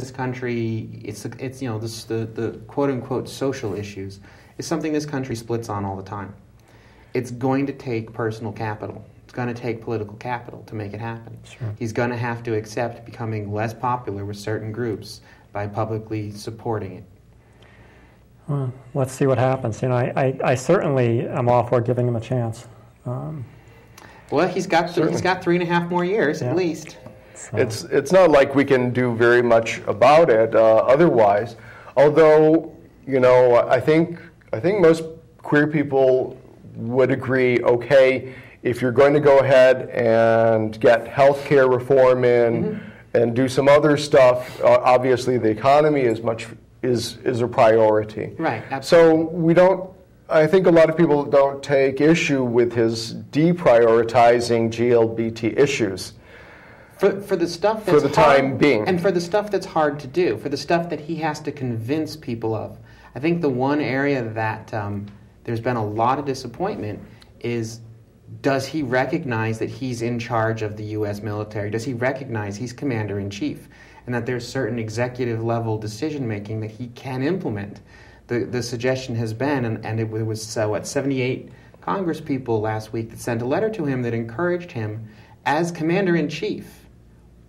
this country, it's you know, the quote-unquote social issues is something this country splits on all the time. It's going to take personal capital. It's going to take political capital to make it happen. Sure. He's going to have to accept becoming less popular with certain groups by publicly supporting it. Well, let's see what happens. You know, I certainly am all for giving him a chance. Well, he's got 3.5 more years at least. So. It's not like we can do very much about it otherwise. Although, you know, I think most queer people would agree. Okay, if you're going to go ahead and get health care reform in and do some other stuff, obviously the economy is a priority. Right. Absolutely. So I think a lot of people don't take issue with his deprioritizing GLBT issues. For the stuff that's for the time being. And for the stuff that's hard to do, for the stuff that he has to convince people of. I think the one area that there's been a lot of disappointment is, does he recognize that he's in charge of the U.S. military? Does he recognize he's commander-in-chief and that there's certain executive-level decision-making that he can implement? The suggestion has been, and it was 78 Congress people last week that sent a letter to him that encouraged him, as commander-in-chief,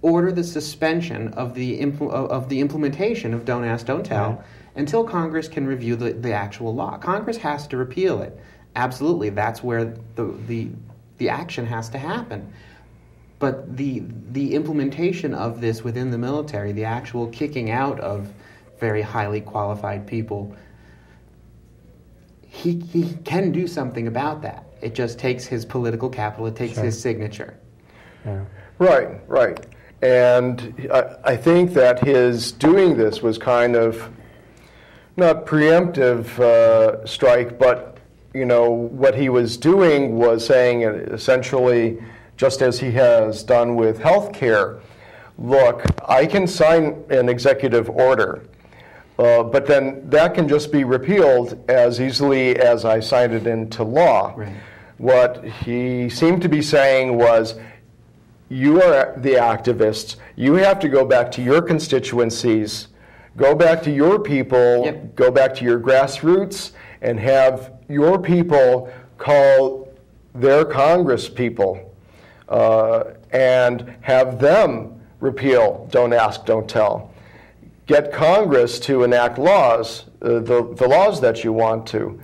order the suspension of the implementation of Don't Ask, Don't Tell until Congress can review the actual law. Congress has to repeal it. Absolutely, that's where the action has to happen. But the implementation of this within the military, the actual kicking out of very highly qualified people, he can do something about that. It just takes his political capital, it takes his signature. Yeah. Right. And I think that his doing this was kind of not preemptive strike, but you know what he was doing was saying essentially, just as he has done with health care, look, I can sign an executive order, but then that can just be repealed as easily as I signed it into law. Right. What he seemed to be saying was, you are the activists. You have to go back to your constituencies, go back to your people, go back to your grassroots, and have your people call their Congress people and have them repeal Don't Ask, Don't Tell. Get Congress to enact laws, the laws that you want to.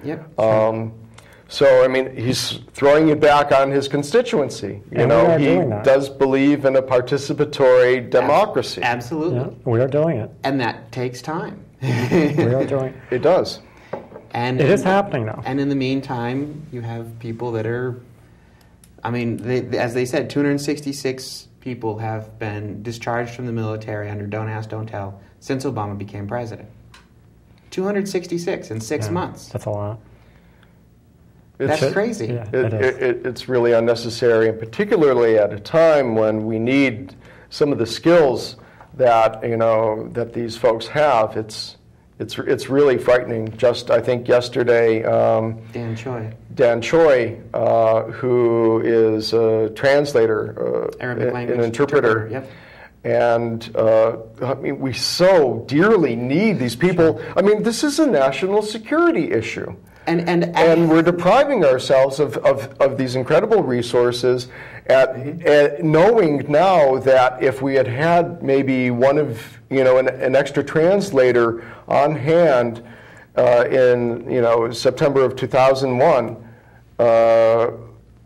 So, I mean, he's throwing it back on his constituency. You know, he does believe in a participatory democracy. Absolutely. Yeah, we are doing it. And that takes time. We are doing it. It does. And it is happening now. And in the meantime, you have people that are, I mean, as they said, 266 people have been discharged from the military under Don't Ask, Don't Tell since Obama became president. 266 in 6 months. That's a lot. That's crazy. Yeah, it's really unnecessary, and particularly at a time when we need some of the skills that that these folks have. It's really frightening. Just I think yesterday, Dan Choi, who is a translator, Arabic language an interpreter. Yep. And I mean, we so dearly need these people. I mean, this is a national security issue. And we're depriving ourselves of these incredible resources at knowing now that if we had maybe one of, an extra translator on hand in, September of 2001,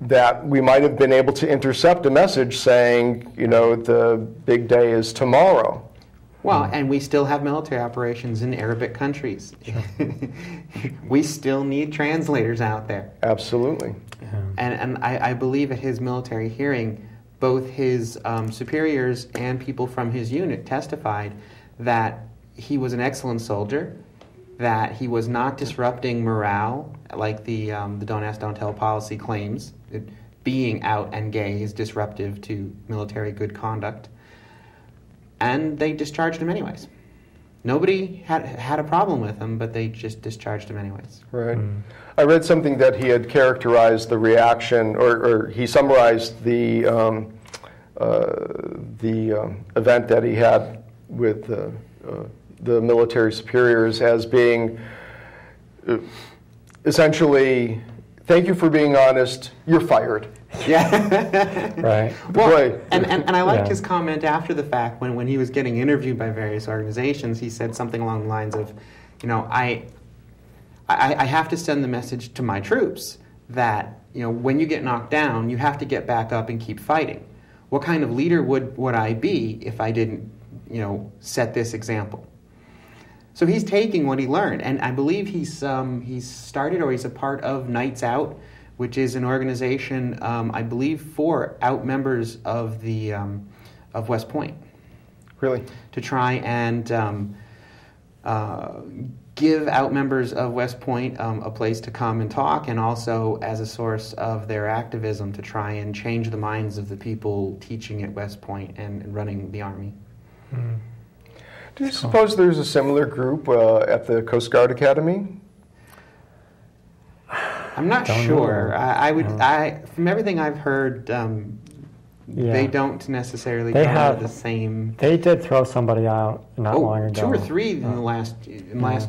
that we might have been able to intercept a message saying, the big day is tomorrow. Well, and we still have military operations in Arabic countries. We still need translators out there. Absolutely. Yeah. And I believe at his military hearing, both his superiors and people from his unit testified that he was an excellent soldier, that he was not disrupting morale like the Don't Ask, Don't Tell policy claims. Being out and gay is disruptive to military good conduct. And they discharged him anyways. Nobody had a problem with him, but they just discharged him anyways. Right. I read something that he had characterized the reaction, or he summarized the event that he had with the military superiors as being essentially, thank you for being honest, you're fired. Yeah. Right. Well, and I liked his comment after the fact when he was getting interviewed by various organizations. He said something along the lines of, I have to send the message to my troops that, when you get knocked down, you have to get back up and keep fighting. What kind of leader would I be if I didn't, set this example? So he's taking what he learned, and I believe he's started, or he's a part of Knights Out, which is an organization, I believe, for out members of the of West Point. Really? To try and give out members of West Point a place to come and talk, and also as a source of their activism to try and change the minds of the people teaching at West Point and running the Army. Mm. Do you suppose there's a similar group at the Coast Guard Academy? I'm not sure. From everything I've heard, they don't necessarily go the same. They did throw somebody out not long ago. 2 or 3 in the last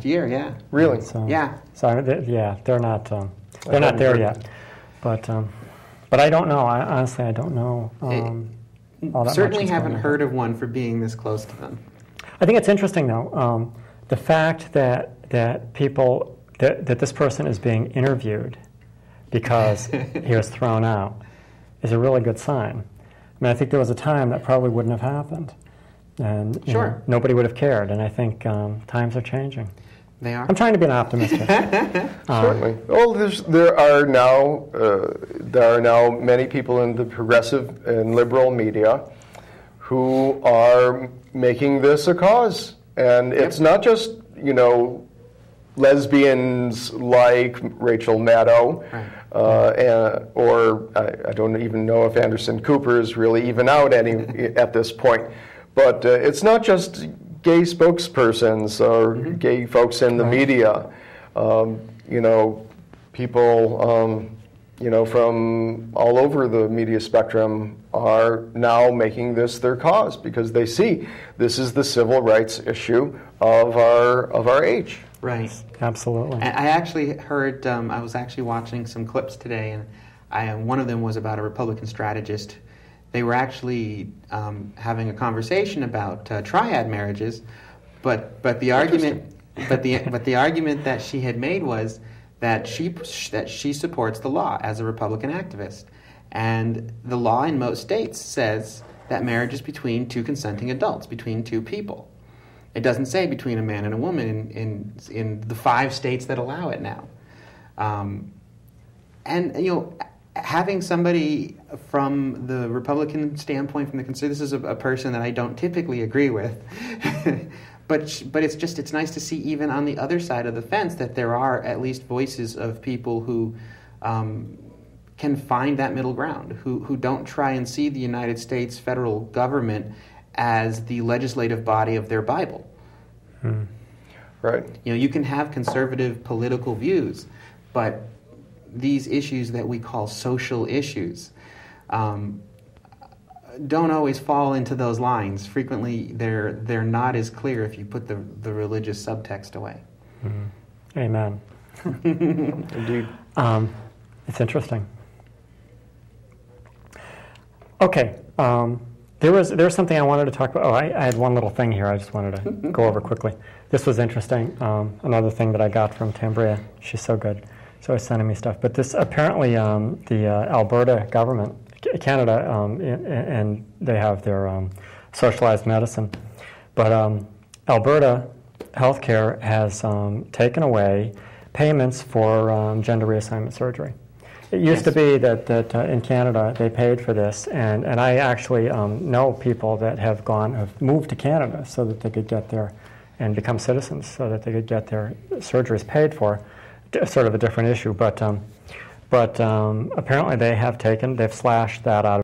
year. Yeah. Really? So, yeah. So they're not there yet. But I don't know. Honestly, I don't know. All that certainly much haven't heard of one for being this close to them. I think it's interesting though, the fact that people that this person is being interviewed because he was thrown out is a really good sign. I mean, I think there was a time that probably wouldn't have happened, and nobody would have cared. And I think times are changing. They are. I'm trying to be an optimist here. Certainly. Well, there are now many people in the progressive and liberal media who are making this a cause, and it's not just lesbians like Rachel Maddow, or I don't even know if Anderson Cooper is really even out at this point. But it's not just gay spokespersons or gay folks in the media. People from all over the media spectrum are now making this their cause because they see this is the civil rights issue of our age. Right. Absolutely. I actually heard, I was actually watching some clips today, and one of them was about a Republican strategist. They were actually having a conversation about triad marriages, but the argument that she had made was that she supports the law as a Republican activist, and the law in most states says that marriage is between 2 consenting adults, between 2 people. It doesn't say between a man and a woman in the 5 states that allow it now. Having somebody from the Republican standpoint, from the conservative, this is a person that I don't typically agree with, but it's nice to see even on the other side of the fence that there are at least voices of people who can find that middle ground, who don't try and see the United States federal government as the legislative body of their Bible. Right. You can have conservative political views, but these issues that we call social issues don't always fall into those lines. Frequently, they're not as clear if you put the religious subtext away. Mm-hmm. Amen. Indeed. It's interesting. Okay. There was something I wanted to talk about. I had one little thing here I just wanted to go over quickly. This was interesting. Another thing that I got from Tambria. She's so good. She's always sending me stuff. But this apparently the Alberta government, Canada, and they have their socialized medicine. But Alberta healthcare has taken away payments for gender reassignment surgery. It used to be that in Canada they paid for this, and I actually know people that have moved to Canada so that they could get their, and become citizens so that they could get their surgeries paid for. Sort of a different issue, but apparently they've slashed that out of